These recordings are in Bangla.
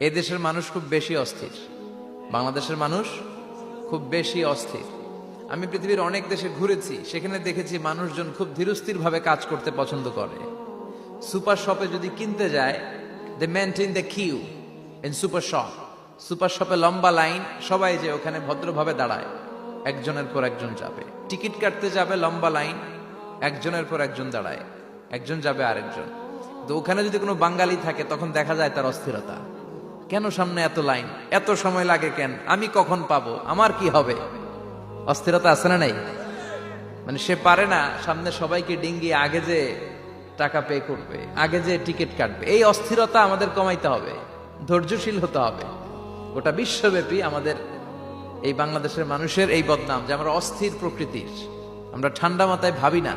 এই দেশের মানুষ খুব বেশি অস্থির, বাংলাদেশের মানুষ খুব বেশি অস্থির। আমি পৃথিবীর অনেক দেশে ঘুরেছি, সেখানে দেখেছি মানুষজন খুব ধীরস্থির ভাবে কাজ করতে পছন্দ করে। সুপার শপে যদি কিনতে যায়, they maintain the queue in super shop. Super শপে লম্বা লাইন, সবাই যে ওখানে ভদ্রভাবে দাঁড়ায়, একজনের পর একজন যাবে। টিকিট কাটতে যাবে, লম্বা লাইন, একজনের পর একজন দাঁড়ায়, একজন যাবে আরেকজন। তো ওখানে যদি কোনো বাঙালি থাকে, তখন দেখা যায় তার অস্থিরতা। কেন সামনে এত লাইন, এত সময় লাগে কেন, আমি কখন পাবো, আমার কি হবে? অস্থিরতা আছে না নাই? মানে সে পারে না সামনে সবাইকে ডিঙ্গিয়ে আগে যে টাকা পে করবে, আগে যে টিকিট কাটবে। এই অস্থিরতা আমাদের কমাইতে হবে, ধৈর্যশীল হতে হবে। গোটা বিশ্বব্যাপী আমাদের এই বাংলাদেশের মানুষের এই বদনাম যে আমরা অস্থির প্রকৃতির, আমরা ঠান্ডা মাথায় ভাবি না।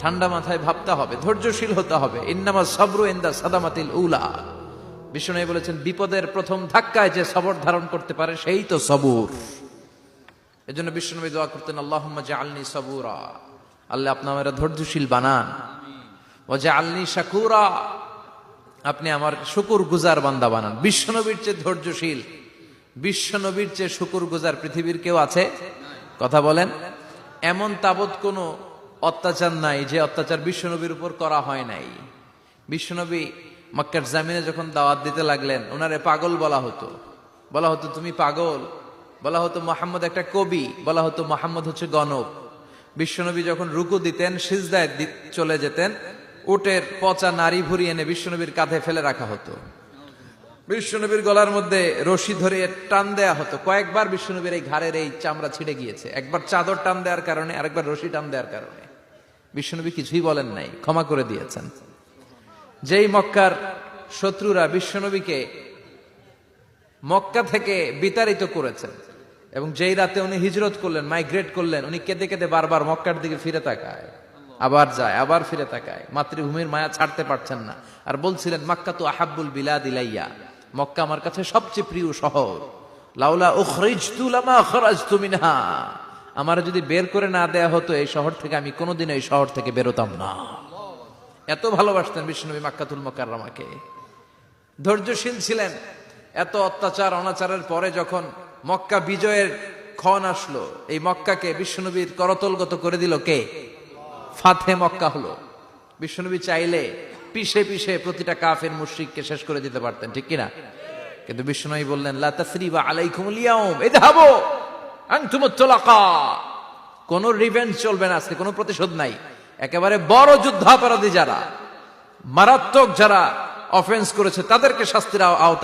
ঠান্ডা মাথায় ভাবতে হবে, ধৈর্যশীল হতে হবে। ইন্নামা সাবরু ইনদা সাদামাতিল উলা। বিষ্ণু বলেছেন, বিপদের প্রথম ধাক্কায় যে সবর ধারণ করতে পারে সেই তো সবুর। এজন্য বিষ্ণু দোয়া করতেন, আল্লাহুম্মা জাআলনি সাবুরা, আল্লাহ আপনি আমাকে ধৈর্যশীল বানান। ওয়া জাআলনি শাকুরা, আপনি আমার শুকরগুজার বান্দা বানান। বিশ্বনবীর চেয়ে ধৈর্যশীল, বিশ্বনবীর চেয়ে শুকরগুজার পৃথিবীর কেউ আছে? কথা বলেন। এমন তাবৎ কোনো অত্যাচার নাই যে অত্যাচার বিশ্বনবীর উপর করা হয় নাই। বিশ্বনবী মক্কার জামিনে যখন দাওয়াত দিতে লাগলেন, ওনারে পাগল বলা হতো, বলা হতো তুমি পাগল, বলা হতো মুহাম্মদ একটা কবি, বলা হতো মুহাম্মদ হচ্ছে গণক। বিশ্বনবী যখন রুকু দিতেন, সিজদায় চলে যেতেন, উটের পচা নারী ভুরি এনে বিশ্বনবীর কাঁধে ফেলে রাখা হতো। বিশ্বনবীর গলার মধ্যে রশি ধরে টান দেয়া হতো। কয়েকবার বিশ্বনবীর এই ঘাড়ের এই চামড়া ছিঁড়ে গিয়েছে, একবার চাদর টান দেওয়ার কারণে, আরেকবার রশি টান দেওয়ার কারণে। বিশ্বনবী কিছুই বলেন নাই, ক্ষমা করে দিয়েছেন। যেই মক্কার শত্রুরা বিশ্বনবীকে মক্কা থেকে বিতাড়িত করেছেন, এবং যেই রাতে উনি হিজরত করলেন, মাইগ্রেট করলেন, উনি কেঁদে কেঁদে বারবার মক্কার দিকে ফিরে তাকায়, আবার যায়, আবার ফিরে তাকায়। মাতৃভূমির মায়া ছাড়তে পারছেন না, আর বলছিলেন, মাক্কা তো আহাব্বুল বিলাদ ইলাইয়া, মক্কা আমার কাছে সবচেয়ে প্রিয় শহর। লাউলা উখরিজতু লামা খরাজতু মিনহা, আমার যদি বের করে না দেয়া হতো এই শহর থেকে, আমি কোনোদিন এই শহর থেকে বেরোতাম না। এত ভালোবাসতেন বিশ্বনবী মক্কাতুল মুকাররমাকে, ধৈর্যশীল ছিলেন। এত অত্যাচার অনাচারের পরে যখন মক্কা বিজয়ের ক্ষণ আসলো, এই মক্কাকে বিশ্বনবীর করতলগত করে দিল কে? ফাতে মক্কা হলো। বিশ্বনবী চাইলে পিছে পিছে প্রতিটা কাফের মুশরিককে শেষ করে দিতে পারতেন, ঠিক কিনা? কিন্তু বিশ্বনবী বললেন, লা তাসরিবা আলাইকুমুল ইয়াউম ইযহাবু আনতুমুত তুলাকা। কোন রিভেঞ্জ চলবে না আজকে, কোনো প্রতিশোধ নাই। একেবারে বড় যুদ্ধাপরাধী যারা, মারাত্মক যারা অফেন্স করেছে, তাদেরকে শাস্তির আওতায়